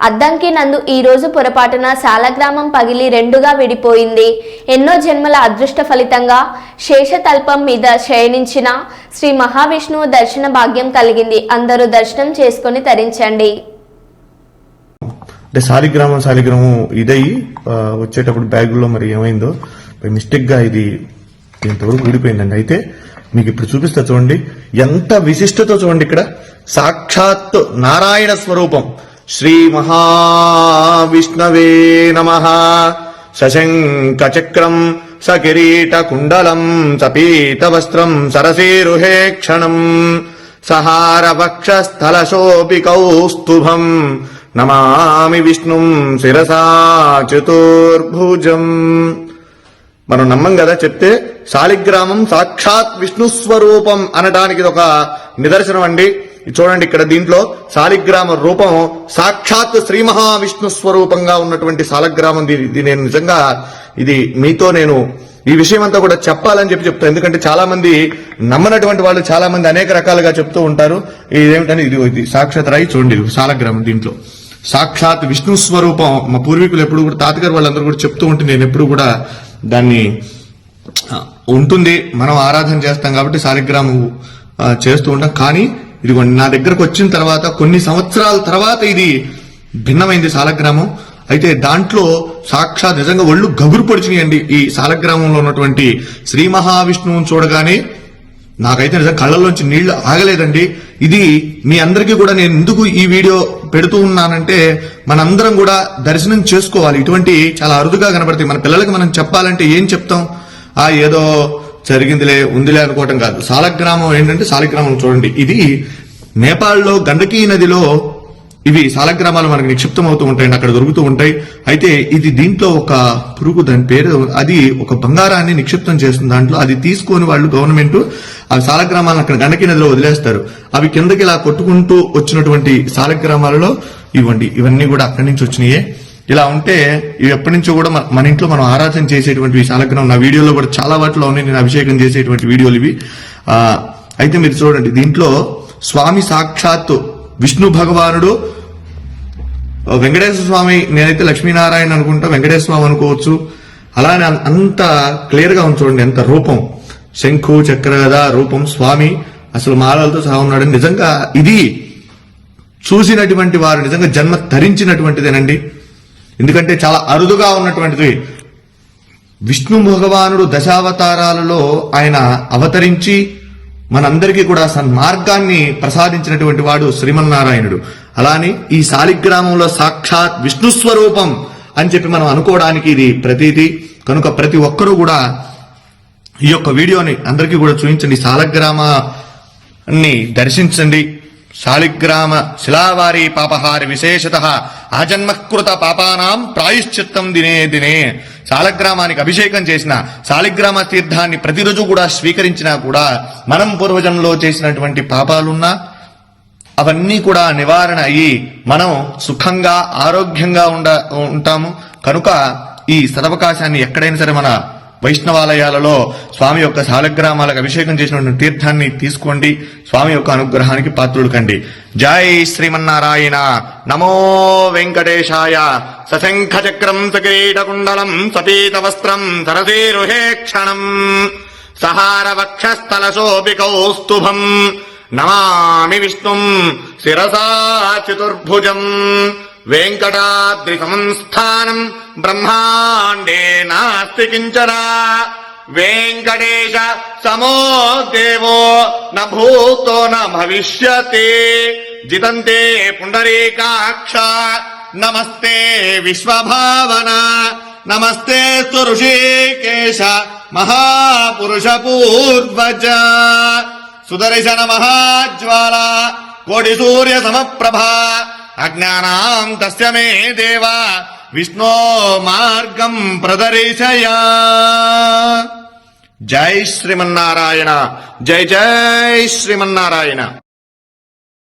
అద్దంకి నందు ఈ రోజు పొరపాటున సాలగ్రామం పగిలి రెండుగా విడిపోయింది. ఎన్నో జన్మల అదృష్ట ఫలితంగా శేషతల్పం మీద శయనించిన శ్రీ మహావిష్ణువు దర్శన భాగ్యం కలిగింది. అందరూ దర్శనం చేసుకుని తరించండి. అంటే సాలిగ్రామం ఇదై వచ్చేటప్పుడు బ్యాగుల్లో మరి ఏమైందో మిస్టేక్ గా ఇది ఇంతవరకు ఊడిపోయిందండి. అయితే మీకు ఇప్పుడు చూపిస్తా చూడండి, ఎంత విశిష్టతో చూడండి. ఇక్కడ సాక్షాత్ నారాయణ స్వరూపం శ్రీ మహావిష్ణవే నమః. సశంఖ చక్రం సకిరీట కుండలం సపీత వస్త్రం సరసీరుహే క్షణం సహార వక్షస్థల శోభి కౌస్తుభం నమామి విష్ణుం శిరసా చతుర్భుజం. మనం నమ్మం కదా చెప్తే. శాలిగ్రామం సాక్షాత్ విష్ణు స్వరూపం అనడానికి ఒక నిదర్శనం అండి. చూడండి, ఇక్కడ దీంట్లో శాలిగ్రామ రూపం సాక్షాత్ శ్రీ మహావిష్ణు స్వరూపంగా ఉన్నటువంటి శాలగ్రామం. నేను నిజంగా ఇది మీతో నేను ఈ విషయం అంతా కూడా చెప్పాలని చెప్తాను. ఎందుకంటే చాలా మంది నమ్మనటువంటి వాళ్ళు చాలా మంది అనేక రకాలుగా చెప్తూ ఉంటారు. ఇదేమిటని ఇది సాక్షాత్ రాయి చూడండి, శాలగ్రామం దీంట్లో సాక్షాత్ విష్ణు స్వరూపం. మా పూర్వీకులు ఎప్పుడు కూడా తాతగారు వాళ్ళందరూ కూడా చెప్తూ ఉంటే నేను ఎప్పుడు కూడా దాన్ని ఉంటుంది, మనం ఆరాధన చేస్తాం కాబట్టి శాలిగ్రామం చేస్తూ ఉంటాం. కానీ ఇదిగోండి, నా దగ్గరకు వచ్చిన తర్వాత కొన్ని సంవత్సరాల తర్వాత ఇది భిన్నమైంది శాలగ్రామం. అయితే దాంట్లో సాక్షాత్ నిజంగా ఒళ్ళు గగురు పొడిచినాయండి. ఈ శాలగ్రామంలో ఉన్నటువంటి శ్రీ మహావిష్ణువుని చూడగానే నాకైతే నిజంగా కళ్ళల్లోంచి నీళ్లు ఆగలేదండి. ఇది మీ అందరికీ కూడా నేను ఎందుకు ఈ వీడియో పెడుతూ ఉన్నానంటే, మనందరం కూడా దర్శనం చేసుకోవాలి. ఇటువంటి చాలా అరుదుగా కనబడతాయి. మన పిల్లలకి మనం చెప్పాలంటే ఏం చెప్తాం? ఏదో జరిగిందిలే ఉందిలే అనుకోవటం కాదు. శాలగ్రామం ఏంటంటే, శాలిగ్రామం చూడండి, ఇది నేపాల్లో గండకీ నదిలో ఇవి శాలగ్రామాలు మనకు నిక్షిప్తం అవుతూ ఉంటాయండి, అక్కడ దొరుకుతూ ఉంటాయి. అయితే ఇది దీంట్లో ఒక పురుగు, దాని పేరు, అది ఒక బంగారాన్ని నిక్షిప్తం చేస్తుంది దాంట్లో. అది తీసుకొని వాళ్ళు గవర్నమెంట్ ఆ శాలగ్రామాలను అక్కడ గండకీ నదిలో వదిలేస్తారు. అవి కిందకి ఇలా కొట్టుకుంటూ వచ్చినటువంటి శాలగ్రామాలలో ఇవన్నీ కూడా అక్కడి నుంచి వచ్చినాయే. ఇలా ఉంటే ఇవి ఎప్పటి నుంచో కూడా మన ఇంట్లో మనం ఆరాధన చేసేటువంటి శాలగ్రామం. నా వీడియోలో కూడా చాలా వాటిలో ఉన్నాయి, నేను అభిషేకం చేసేటువంటి వీడియోలు ఇవి. అయితే మీరు చూడండి, దీంట్లో స్వామి సాక్షాత్తు విష్ణు భగవానుడు, వెంకటేశ్వర స్వామి, నేనైతే లక్ష్మీనారాయణ అనుకుంటా, వెంకటేశ్వర స్వామి అనుకోవచ్చు. అలానే అంత క్లియర్ గా ఉంది చూడండి, ఎంత రూపం, శంఖు చక్ర గదా రూపం, స్వామి అసలు మాలలతో సహా ఉన్నాడు. నిజంగా ఇది చూసినటువంటి వారు నిజంగా జన్మ ధరించినటువంటిదేనండి. ఎందుకంటే చాలా అరుదుగా ఉన్నటువంటిది. విష్ణు భగవానుడు దశావతారాలలో ఆయన అవతరించి మనందరికీ కూడా సన్మార్గాన్ని ప్రసాదించినటువంటి వాడు శ్రీమన్నారాయణుడు. అలానే ఈ శాలిగ్రామంలో సాక్షాత్ విష్ణు స్వరూపం అని చెప్పి మనం అనుకోవడానికి ఇది ప్రతీది. కనుక ప్రతి ఒక్కరూ కూడా ఈ యొక్క వీడియోని అందరికీ కూడా చూపించండి, శాలగ్రామాన్ని దర్శించండి. శాలిగ్రామ శిలావారి పాపహారి విశేషతః ఆజన్మకృత పాపానాం ప్రాయశ్చిత్తం దినే దినే. శాలగ్రామానికి అభిషేకం చేసిన, శాలిగ్రామ తీర్థాన్ని ప్రతిరోజు కూడా స్వీకరించినా కూడా మనం పూర్వజన్మలో చేసినటువంటి పాపాలున్నా అవన్నీ కూడా నివారణ అయ్యి మనం సుఖంగా ఆరోగ్యంగా ఉంటాము. కనుక ఈ సదవకాశాన్ని ఎక్కడైనా సరే మన వైష్ణవాలయాలలో స్వామి యొక్క శాలగ్రామాలకు అభిషేకం చేసినటువంటి తీర్థాన్ని తీసుకోండి. స్వామి యొక్క అనుగ్రహానికి పాత్రులు కండి. జై శ్రీమన్నారాయణ. నమో వెంకటేశాయ. సశంఖ చక్రం సకిరీట కుండలం సపీత వస్త్రం సరసీరుహే క్షణం సహార వక్షస్థల శోభి కౌస్తుభం నమామి విష్ణుం శిరసా చతుర్భుజం. వెంకటాద్రి సంస్థానం బ్రహ్మాండే నాస్తి కించన వెంకటేశ సమో దేవో న భూతో న భవిష్యతి. జితంతే పుండరీకాక్ష నమస్తే విశ్వభావన నమస్తే ఋషికేశ మహాపురుష పూర్వజ. సుదర్శన మహాజ్వాల కోటి సూర్య సమప్రభ అజ్ఞానాం తస్య మే దేవ విష్ణో మార్గం ప్రదర్శయ. జై శ్రీమన్నారాయణ. జై జై శ్రీమన్నారాయణ.